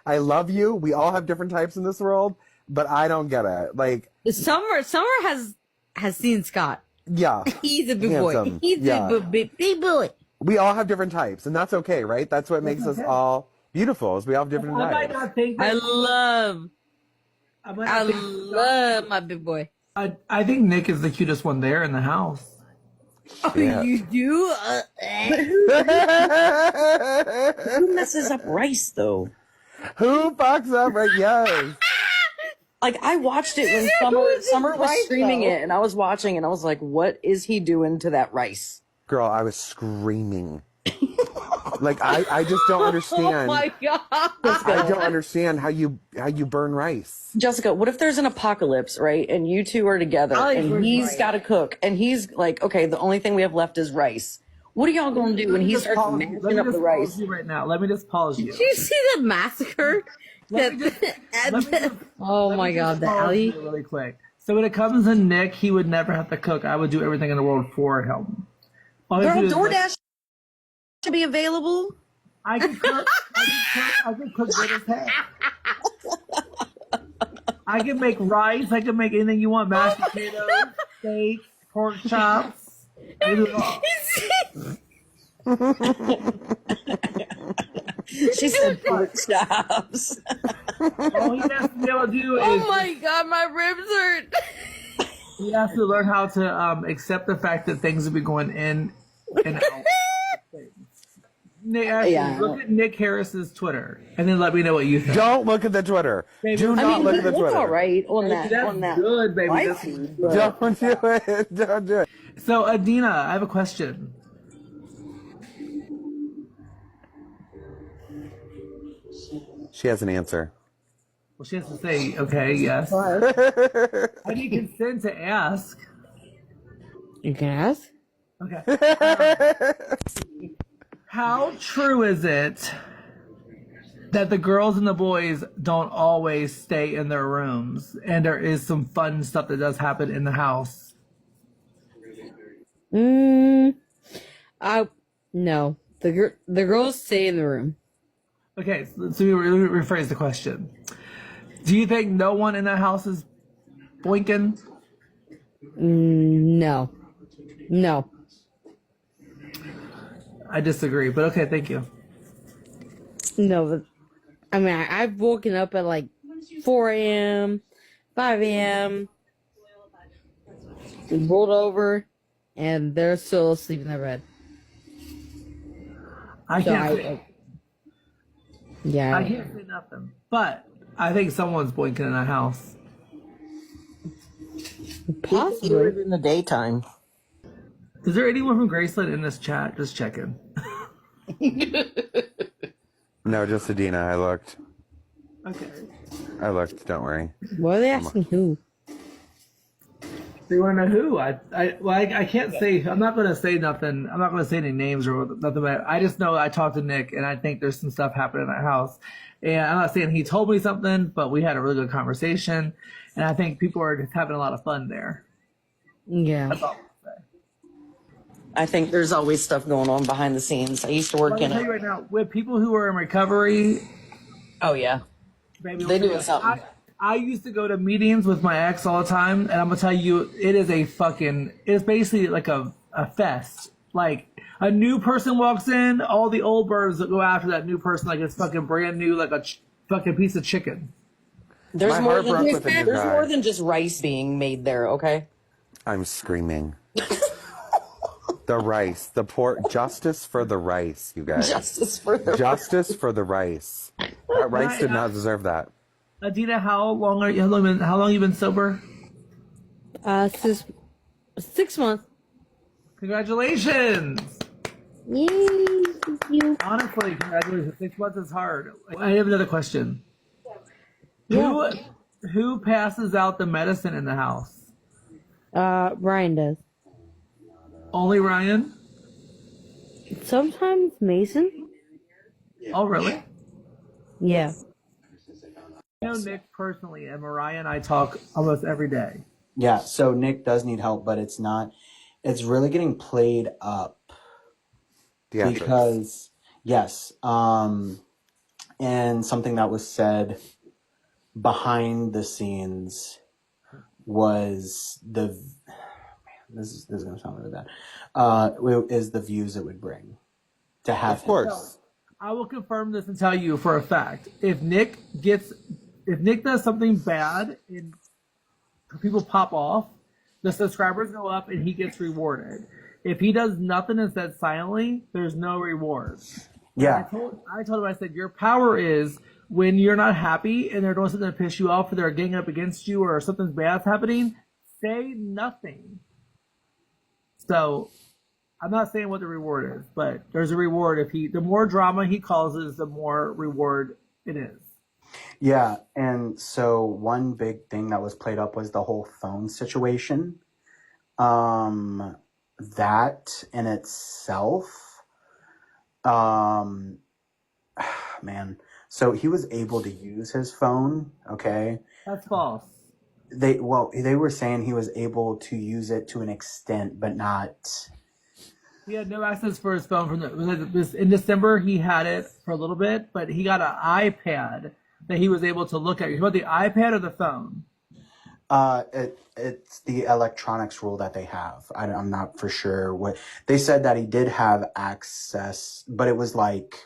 I love you. We all have different types in this world, but I don't get it. Like, Summer has seen Scott. yeah, He's a big boy. handsome. He's Yeah. a big boy. We all have different types, and that's okay, right? That's what makes us all beautiful. Is we all have different I might types. not think I that. love my big boy. I think Nick is the cutest one there in the house. Oh, Yeah. you do? Who messes up rice though? Who fucks up, right? Yes. Like I watched it when Summer was streaming it, and I was watching, and I was like, "What is he doing to that rice?" Girl, I was screaming. Like I just don't understand. Oh my god! I don't understand how you burn rice. Jessica, what if there's an apocalypse, right? And you two are together, and he's got to cook, and he's like, "Okay, the only thing we have left is rice." What are y'all gonna do when he starts mashing up the rice? Right now, let me just pause you. Did you see the massacre? Oh my god, the alley. Really quick. So when it comes to Nick, he would never have to cook. I would do everything in the world for him. All Girl, he do is, DoorDash should be available. I can cook. I can cook good as hell. I can make rice. I can make anything you want. Mashed potatoes, steak, pork chops. I do it all. She said pork chops. All he has to be able to do Oh is my god, my ribs hurt. he has to learn how to accept the fact that things will be going in and out. Nick, actually, look at Nick Harris's Twitter and then let me know what you think. Don't look at the Twitter. Do not look at the Twitter. It's all right on that. That's on that. good, baby. Rice, but- Don't do it. Don't do it. So, Adeana, I have a question. She has an answer. Well, she has to say, okay, yes. I need consent to ask. You can ask? Okay. How true is it that the girls and the boys don't always stay in their rooms and there is some fun stuff that does happen in the house? No. The girls stay in the room. Okay, so let me rephrase the question. Do you think no one in that house is boinking? No. I disagree, but okay, thank you. No, but I mean, I've woken up at like 4 a.m., 5 a.m., rolled over, and they're still asleep in their bed. I So can't say nothing, but I think someone's boinking in that house. Possibly. in the daytime. Is there anyone from Graceland in this chat? Just checking. No, just Adeana. I looked. Okay. Don't worry. What are they asking? Who? Do you want to know who? I can't say. I'm not going to say nothing. I'm not going to say any names or nothing. But I just know I talked to Nick, and I think there's some stuff happening in that house. And I'm not saying he told me something, but we had a really good conversation, and I think people are just having a lot of fun there. Yeah. That's all. I think there's always stuff going on behind the scenes. I used to work I'll in tell you it. right now, with people who are in recovery, Oh yeah, baby, they doing something. I used to go to meetings with my ex all the time, and I'm gonna tell you, it's basically like a fest. Like a new person walks in, all the old birds that go after that new person like it's fucking brand new, like a fucking piece of chicken. There's My more heart broke than with a new there's guy. more than just rice being made there. Okay. I'm screaming. The rice, the pork, justice for the rice, you guys. Justice for the Justice for the rice. That rice did not deserve that. Adeana, how long you been sober? Since 6 months. Congratulations! Yay! Thank you. Honestly, congratulations. 6 months is hard. I have another question. Yeah. Who passes out the medicine in the house? Ryan does. Only Ryan? Sometimes Mason. Oh, really? Yeah. I know Nick personally, and Mariah and I talk almost every day. Yeah, so Nick does need help, but it's really getting played up Theatrics. because, yes, And something that was said behind the scenes was this is going to sound really bad, is the views it would bring to have Of course. I will confirm this and tell you for a fact. If Nick does something bad and people pop off, the subscribers go up and he gets rewarded. If he does nothing and says silently, there's no reward. Yeah. I told him, I said, your power is when you're not happy and they're doing something to piss you off or they're ganging up against you or something bad's happening, say nothing. So I'm not saying what the reward is, but there's a reward if the more drama he causes, the more reward it is. Yeah, and so one big thing that was played up was the whole phone situation. That in itself, um, man. So he was able to use his phone, okay? That's false. They were saying he was able to use it to an extent, but not. He had no access for his phone in December. He had it for a little bit, but he got an iPad that he was able to look at. You about the iPad or the phone? It's the electronics rule that they have. I'm not for sure what they said that he did have access, but it was like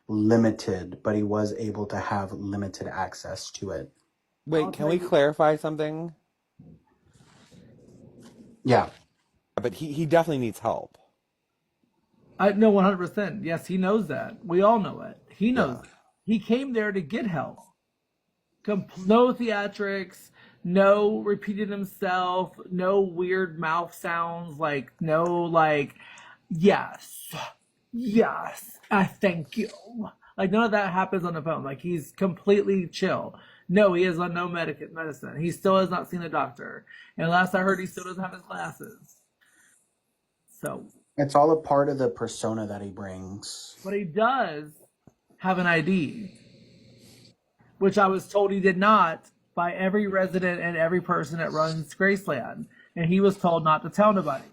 limited. But he was able to have limited access to it. Wait, can we clarify something? Yeah, But he definitely needs help. I know 100%. Yes, he knows that. We all know it. He knows. Yeah. He came there to get help. No theatrics, no repeating himself, no weird mouth sounds, yes, I thank you. Like none of that happens on the phone. Like he's completely chill. No, he is on no medicine. He still has not seen a doctor. And last I heard, he still doesn't have his glasses. So it's all a part of the persona that he brings. but he does have an ID, which I was told he did not by every resident and every person that runs Graceland. And he was told not to tell nobody.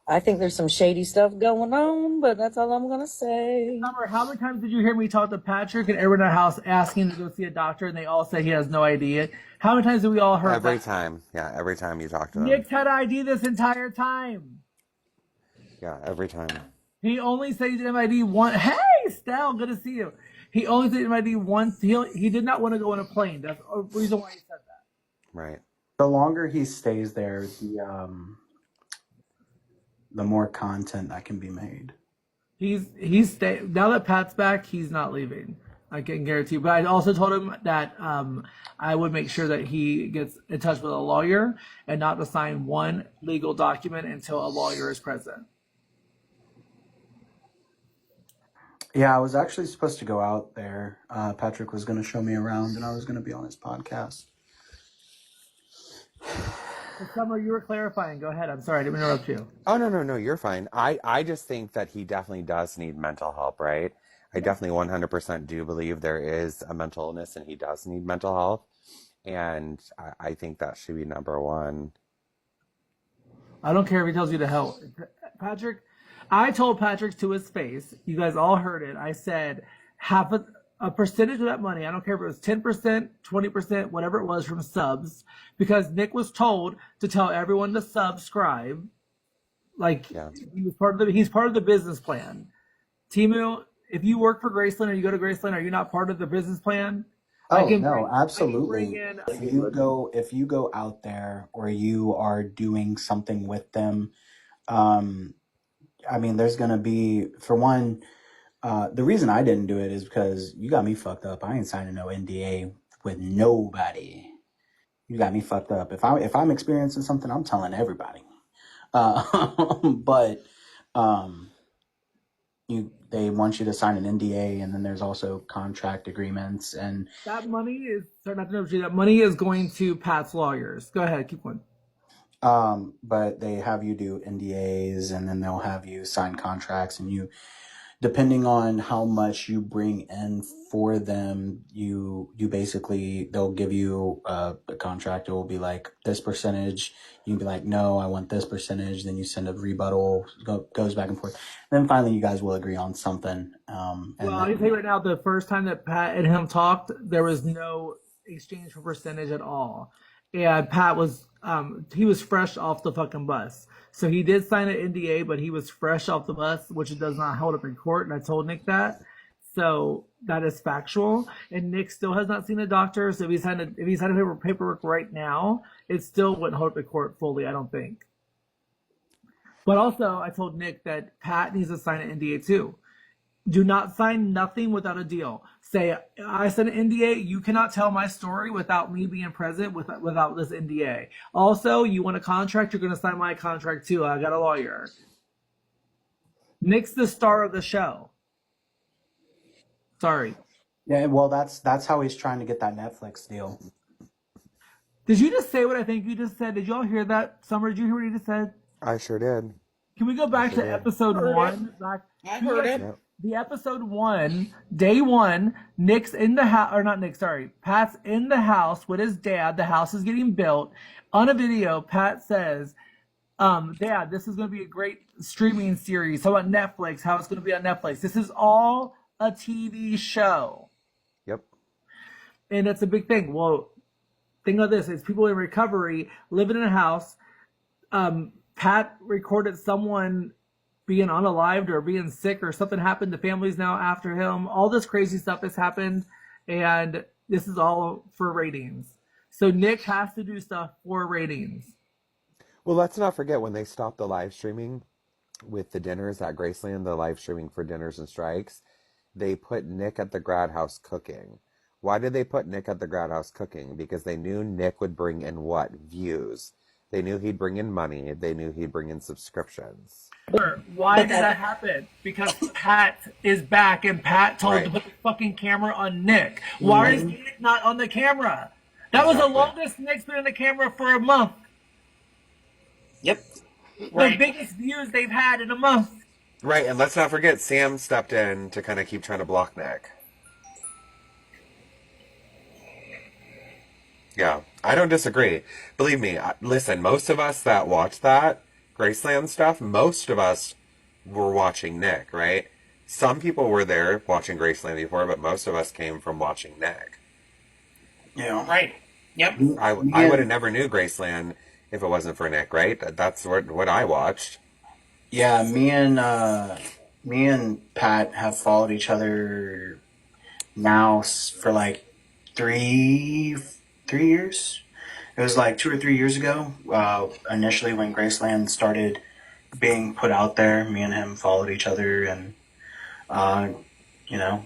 I think there's some shady stuff going on, but that's all I'm gonna say. Summer, how many times did you hear me talk to Patrick and everyone in our house asking to go see a doctor and they all say he has no idea? How many times did we all heard Every that? time. Yeah, every time you talk to them. Nick's had ID this entire time. Yeah, every time. He only said he did MID once. Hey, Stel, good to see you. He only said MID once. He did not want to go on a plane. That's the reason why he said that. Right. The longer he stays there, the more content that can be made. He's now that Pat's back, he's not leaving. I can guarantee you. But I also told him that I would make sure that he gets in touch with a lawyer and not to sign one legal document until a lawyer is present. Yeah, I was actually supposed to go out there. Patrick was going to show me around, and I was going to be on his podcast. Summer, you were clarifying. Go ahead. I'm sorry, I didn't interrupt you. Oh, no, you're fine. I just think that he definitely does need mental help, right? I definitely 100% do believe there is a mental illness and he does need mental health. And I think that should be number one. I don't care if he tells you to help. Patrick, I told Patrick to his face, you guys all heard it. I said, half a percentage of that money, I don't care if it was 10%, 20%, whatever it was from subs, because Nick was told to tell everyone to subscribe. Like Yeah. he's part of the business plan. Temu, if you work for Graceland or you go to Graceland, are you not part of the business plan? Oh no, absolutely. If you go out there or you are doing something with them, I mean, there's gonna be, for one, the reason I didn't do it is because you got me fucked up. I ain't signing no NDA with nobody. You got me fucked up. If I'm experiencing something, I'm telling everybody. But they want you to sign an NDA, and then there's also contract agreements, and that money is that money is going to Pat's lawyers. Go ahead, keep going. But they have you do NDAs, and then they'll have you sign contracts, and you depending on how much you bring in for them, you basically, they'll give you a contract. It will be like this percentage. You can be like, no, I want this percentage. Then you send a rebuttal, goes back and forth. Then finally, you guys will agree on something. And Well, I can tell you right now, the first time that Pat and him talked, there was no exchange for percentage at all. And Pat was, he was fresh off the fucking bus. So he did sign an NDA, but he was fresh off the bus, which does not hold up in court. And I told Nick that. So that is factual. And Nick still has not seen a doctor. So if he's had paperwork right now, it still wouldn't hold up in court fully, I don't think. But also, I told Nick that Pat needs to sign an NDA too. Do not sign nothing without a deal. Say, I said an NDA, you cannot tell my story without me being present without this NDA. Also, you want a contract, you're going to sign my contract too. I got a lawyer. Nick's the star of the show. Sorry. yeah, well, that's how he's trying to get that Netflix deal. Did you just say what I think you just said? Did y'all hear that? Summer, did you hear what he just said? I sure did. Can we go back to episode 1? I heard it. Yep. The episode 1, day 1, Nick's in the house, or not Nick, sorry. Pat's in the house with his dad. The house is getting built. On a video, Pat says, Dad, this is going to be a great streaming series. How about Netflix? How it's going to be on Netflix. This is all a TV show. Yep. And that's a big thing. Well, think of this. It's people in recovery, living in a house. Pat recorded someone being unalived or being sick or something happened. The family's now after him. All this crazy stuff has happened, and this is all for ratings. So Nick has to do stuff for ratings. Well, let's not forget when they stopped the live streaming with the dinners at Graceland, the live streaming for dinners and strikes, they put Nick at the grad house cooking. Why did they put Nick at the grad house cooking? Because they knew Nick would bring in what? Views. They knew he'd bring in money. They knew he'd bring in subscriptions. Why did that happen? Because Pat is back, and Pat told Right. to put the fucking camera on Nick. Why is Nick not on the camera? That was the Exactly. longest Nick's been on the camera for a month. Yep. The biggest views they've had in a month. Right, and let's not forget Sam stepped in to kind of keep trying to block Nick. Yeah, I don't disagree. Believe me, listen, most of us that watch that Graceland stuff, most of us were watching Nick, right? Some people were there watching Graceland before, but most of us came from watching Nick. Yeah. Right. Yep. I would have never knew Graceland if it wasn't for Nick, right? That's what I watched. Yeah, me and Pat have followed each other now for like three years. It was like 2 or 3 years ago. Initially, when Graceland started being put out there, me and him followed each other, and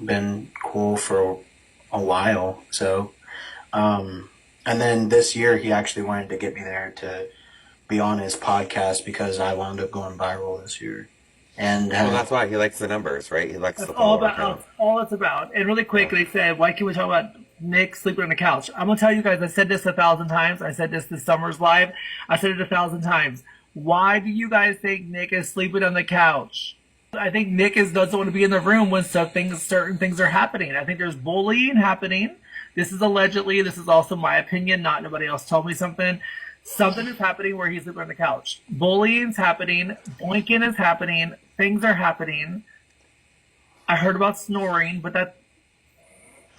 been cool for a while. So, and then this year, he actually wanted to get me there to be on his podcast because I wound up going viral this year. And Well, that's why he likes the numbers, right? He likes That's the all follower about. count. That's all it's about. And really quick, they said, "Why can't we talk about Nick sleeping on the couch?" I'm gonna tell you guys. I said this 1,000 times. I said this summer's live. I said it 1,000 times. Why do you guys think Nick is sleeping on the couch? I think Nick doesn't want to be in the room when certain things are happening. I think there's bullying happening. This is allegedly. This is also my opinion. Not nobody else told me something. Something is happening where he's sleeping on the couch. Bullying's happening. Boinking is happening. Things are happening. I heard about snoring, but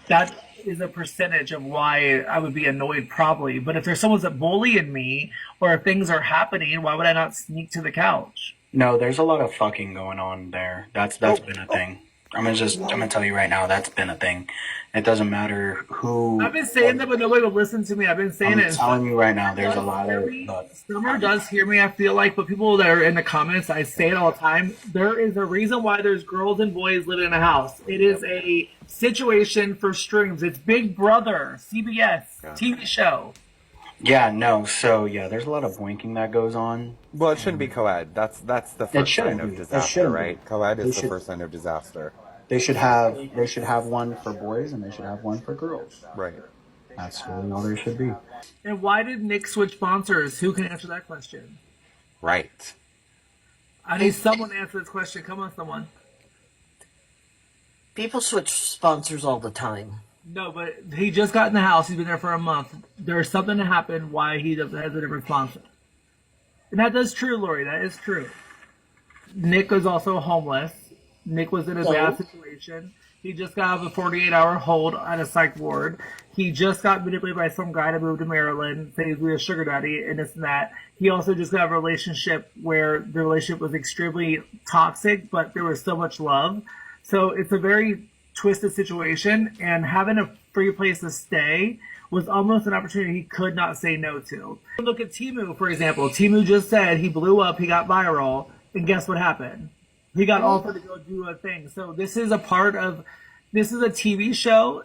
that is a percentage of why I would be annoyed probably. But if there's someone's bullying me or if things are happening, why would I not sneak to the couch? No, there's a lot of fucking going on there. That's been a thing. I'm gonna tell you right now, that's been a thing. It doesn't matter who. I've been saying that, but nobody will listen to me. I've been saying I'm it. telling you right now, there's a lot of. Look, Summer does hear me, I feel like, but people that are in the comments, I say it all the time. There is a reason why there's girls and boys living in a house. It is a situation for streams. It's Big Brother, CBS, TV show. yeah, no. So yeah, there's a lot of winking that goes on. Well, it shouldn't be co-ed. That's the first shouldn't sign of be. It disaster, shouldn't be. right? Co-ed They is the should- first sign of disaster. They should have one for boys and they should have one for girls. Right. That's really all there should be. And why did Nick switch sponsors? Who can answer that question? Right. I need someone to answer this question. Come on, someone. People switch sponsors all the time. No, but he just got in the house. He's been there for a month. There's something that happened why he has a different sponsor. And that is true, Lori. That is true. Nick was also homeless. Nick was in a bad situation. He just got out of a 48-hour hold at a psych ward. He just got manipulated by some guy to move to Maryland, saying he's a sugar daddy and this and that. He also just got a relationship where the relationship was extremely toxic, but there was so much love. So it's a very twisted situation, and having a free place to stay was almost an opportunity he could not say no to. Look at Temu, for example. Temu just said he blew up, he got viral, and guess what happened? He got offered to go do a thing. So this is a part of, this is a TV show